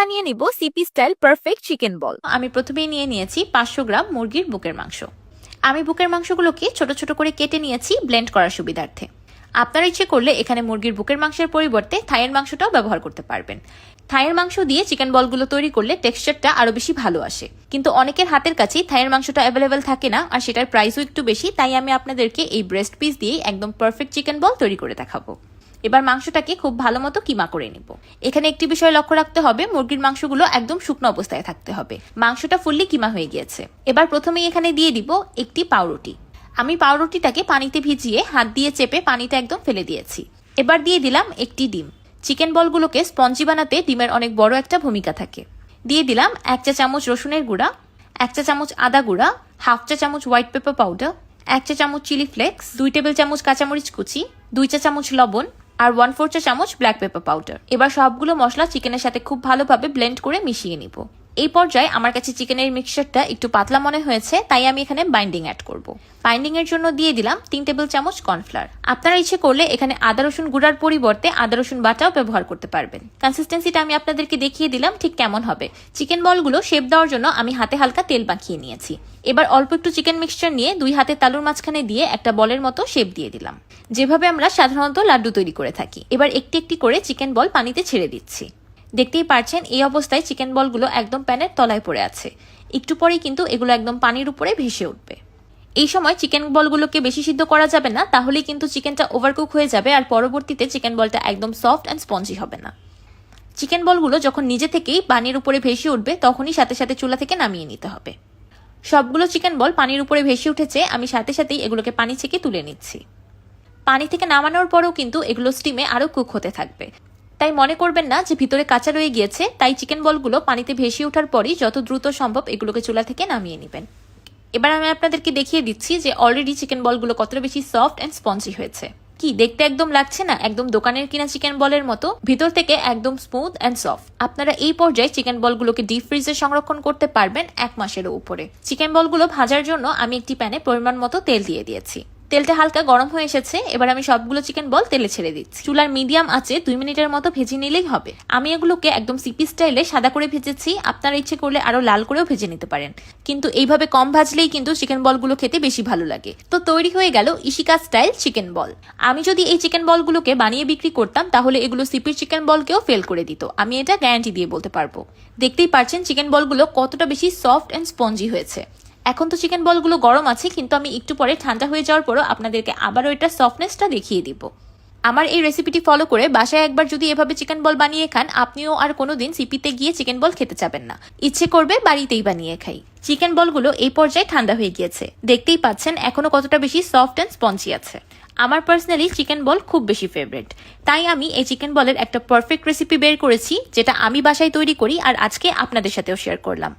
বানিয়ে নিব CP style perfect chicken বল। আমি প্রথমেই নিয়ে নিয়েছি 500 গ্রাম মুরগির বুকের মাংস। আমি বুকের মাংসগুলোকে ছোট ছোট করে কেটে নিয়েছি ব্লেন্ড করার সুবিধার্থে। আপনার ইচ্ছে করলে এখানে মুরগির বুকের মাংসের পরিবর্তে থাইয়ের মাংসটাও ব্যবহার করতে পারবেন। থাইয়ের মাংস দিয়ে চিকেন বলগুলো তৈরি করলে টেক্সচারটা আরো বেশি ভালো আসে, কিন্তু অনেকের হাতের কাছেই থাইয়ের মাংসটা অ্যাভেলেবেল থাকে না, আর সেটার প্রাইসও একটু বেশি। তাই আমি আপনাদেরকে এই ব্রেস্ট পিস দিয়ে একদম পারফেক্ট চিকেন বল তৈরি করে দেখাবো। এবার মাংসটাকে খুব ভালো মতো কিমা করে নিব। এখানে একটি বিষয় লক্ষ্য রাখতে হবে, মুরগির মাংসগুলো একদম শুকনো অবস্থায় থাকতে হবে। মাংসটা ফুললি কিমা হয়ে গিয়েছে। এবার প্রথমেই এখানে দিয়ে দিব একটি পাউরুটি। আমি পাউরুটিটাকে পানিতে ভিজিয়ে হাত দিয়ে চেপে পানিটা একদম ফেলে দিয়েছি। এবার দিয়ে দিলাম একটি ডিম। চিকেন বলগুলোকে স্পঞ্জি বানাতে ডিমের অনেক বড় একটা ভূমিকা থাকে। দিয়ে দিলাম 1 চা চামচ রসুনের গুঁড়া, 1 চা চামচ আদা গুঁড়া, 1/2 চা চামচ হোয়াইট পেপার পাউডার, 1 চা চামচ চিলি ফ্লেক্স, 2 টেবিল চামচ কাঁচামরিচ কুচি, 2 চা চামচ লবণ আর 1/4 চা চামচ ব্ল্যাক পেপার পাউডার। এবার সবগুলো মশলা চিকেনের সাথে খুব ভালোভাবে ব্লেন্ড করে মিশিয়ে নিব। এই পর্যায়ে আমার কাছে চিকেনের মিক্সচারটা একটু পাতলা মনে হয়েছে, তাই আমি এখানে বাইন্ডিং অ্যাড করব। বাইন্ডিং এর জন্য দিয়ে দিলাম 3 টেবিল চামচ কর্নফ্লাওয়ার। আপনারা ইচ্ছে করলে এখানে আদা রসুন গুঁড়ার পরিবর্তে আদা রসুন বাটাও ব্যবহার করতে পারবেন। কনসিস্টেন্সিটা আমি আপনাদেরকে দেখিয়ে দিলাম ঠিক কেমন হবে। চিকেন বলগুলো শেপ দেওয়ার জন্য আমি হাতে হালকা তেল মাখিয়ে নিয়েছি। এবার অল্প একটু চিকেন মিক্সচার নিয়ে 2 হাতে তালুর মাঝখানে দিয়ে একটা বলের মতো শেপ দিয়ে দিলাম, যেভাবে আমরা সাধারণত লাড্ডু তৈরি করে থাকি। এবার একটি একটি করে চিকেন বল পানিতে ছেড়ে দিচ্ছি। দেখতেই পারছেন এই অবস্থায় চিকেন বলগুলো একদম প্যানের তলায় পড়ে আছে। একটু পরেই কিন্তু এগুলো একদম পানির উপরে ভেসে উঠবে। এই সময় চিকেন বলগুলোকে বেশি সিদ্ধ করা যাবে না, তাহলে কিন্তু চিকেনটা ওভারকুক হয়ে যাবে আর পরবর্তীতে চিকেন বলটা একদম সফট অ্যান্ড স্পঞ্জি হবে না। চিকেন বলগুলো যখন নিজে থেকেই পানির উপরে ভেসে উঠবে তখনই সাথে সাথে চুলা থেকে নামিয়ে নিতে হবে। সবগুলো চিকেন বল পানির উপরে ভেসে উঠেছে, আমি সাথে সাথেই এগুলোকে পানি থেকে তুলে নিচ্ছি। পানি থেকে নামানোর পরেও কিন্তু এগুলো স্টিমে আরো কুক হতে থাকবে, তাই মনে করবেন না যে ভিতরে কাঁচা রয়ে গিয়েছে। তাই চিকেন বলগুলো পানিতে ভেসে ওঠার পরই যত দ্রুত সম্ভব এগুলোকে চুলা থেকে নামিয়ে নেবেন। এবার আমি আপনাদেরকে দেখিয়ে দিচ্ছি যে অলরেডি চিকেন বলগুলো কতটা বেশি সফট অ্যান্ড স্পঞ্জি হয়েছে। কি দেখতে একদম লাগছে না একদম দোকানের কিনা চিকেন বলের মতো, ভিতর থেকে একদম স্মুথ অ্যান্ড সফট। আপনারা এই পর্যায়ে চিকেন বলগুলোকে ডিপ ফ্রিজে সংরক্ষণ করতে পারবেন 1 মাসেরও উপরে। চিকেন বলগুলো ভাজার জন্য আমি একটি প্যানে পরিমাণ মতো তেল দিয়ে দিয়েছি। তেলটা হালকা গরম হয়ে এসেছে। এবার আমি সবগুলো চিকেন বল তেলে ছেড়ে দিচ্ছি। চুলার মিডিয়াম আঁচে 2 মিনিটের মতো ভেজে নিলেই হবে। আমি এগুলোকে একদম সিপি স্টাইলে সাদা করে ভেজেছি, আপনারা ইচ্ছে করলে আরো লাল করেও ভেজে নিতে পারেন, কিন্তু এইভাবে কম ভাজলেই কিন্তু চিকেন বলগুলো খেতে বেশি ভালো লাগে। তো তৈরি হয়ে গেল ইশিকা স্টাইল চিকেন বল। আমি যদি এই চিকেন বলগুলোকে বানিয়ে বিক্রি করতাম তাহলে এগুলো সিপির চিকেন বলকেও ফেল করে দিত, আমি এটা গ্যারান্টি দিয়ে বলতে পারবো। দেখতেই পারছেন চিকেন বলগুলো কতটা বেশি সফট অ্যান্ড স্পঞ্জি হয়েছে। এখন তো চিকেন বলগুলো গরম আছে, কিন্তু আমি একটু পরে ঠান্ডা হয়ে যাওয়ার পরও আপনাদেরকে আবারও এটা সফটনেসটা দেখিয়ে দিব। আমার এই রেসিপিটি ফলো করে বাসায় একবার যদি এভাবে চিকেন বল বানিয়ে খান, আপনিও আর কোনোদিন সিপিতে গিয়ে চিকেন বল খেতে চাবেন না, ইচ্ছে করবে বাড়িতেই বানিয়ে খাই। চিকেন বলগুলো এই পর্যায়ে ঠান্ডা হয়ে গিয়েছে, দেখতেই পাচ্ছেন এখনো কতটা বেশি সফট অ্যান্ড স্পঞ্জি আছে। আমার পার্সোনালি চিকেন বল খুব বেশি ফেভারিট, তাই আমি এই চিকেন বলের একটা পারফেক্ট রেসিপি বের করেছি, যেটা আমি বাসায় তৈরি করি আর আজকে আপনাদের সাথেও শেয়ার করলাম।